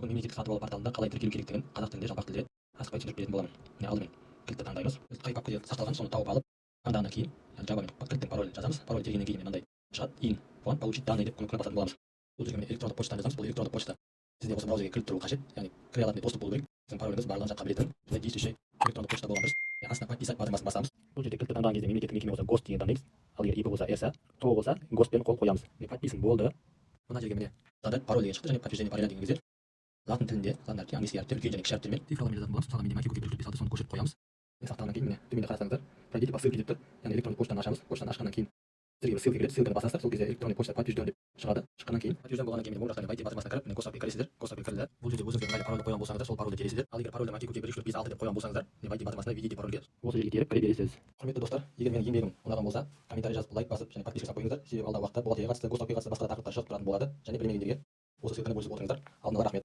Бүгін мемлекеттік сатып алу порталында қалай тіркелу керектігін қазақ тілінде жалпақ тілде асықпай түсіндіріп беретін боламын. Міне алдымен кілтті таңдаймыз. Біз қай папкада сақталған соны тауып алып, таңдағаннан кейін Java мен кілттің паролін жазамыз. Пароль тергеннен кейін мынандай шығады. In font получить данные деп кнопканы басатын боламыз. Бұл жерге электрондық почтаны жазамыз. Бұл электрондық почта сізде осы браузерге кіріп тұруы қажет. Яғни кіре алатын доступ болу керек. Сіздің пароліңіз барлығын жаққа білетін действующий электрондық почта болған дұрыс. Астына подписать батырмасын басамыз. Бұл жерде кілтті таңдаған кезде мемлекеттік мекеме болса ГОСТ деген таңдаймыз. Ал егер ИП болса ЭСА, ТО болса ГОСТпен қол қоямыз. Подписан болды. Мына жерге міне пароль деген шықты және подтверждение пароля деген кезде латын тілінде заңдар английский әріптер үлкен және кіші әріптермен цифралармен жазатын боламыз. Мысалы мен математика көкке бес алты соны көрсетіп қоямыз. Сақталғаннан кейін міне төменде қарасаңыздар пройдите по ссылке деп тұр. Яғни электрондық почтаны ашамыз. Почтаны ашқаннан кейін сізге бір ссылка келеді. Ссылканы басасыздар. Сол кезде электронный почта подтвержден деп шығады. Шыққаннан кейін подтвержден болғаннан кейін оң жақтан войти батырмасына кіріп міне госапқа кіресіздер. Госапқа кірді. Бұл жерде өзіңізге ыңғайлы парольді қойған болсаңыздар сол парольді тересіздер. Ал егер парольді математика көкке 1 2 3 5 6 деп қойған болсаңыздар войти батырмасына введите парольге осы жерге теріп кіре бересіз. Құрметті достар, егер менің еңбегім ұнаған болса комментарий жазып лайк басып және подписка қойыңыздар. Себебі алдағы уақытта бухгалтерияға қатысты госапқа қатысты басқа да тақырыптар шығып тұратын болады. Және білмегендерге осы ссылканы бөлісіп отырыңыздар. Алдын ала рахмет.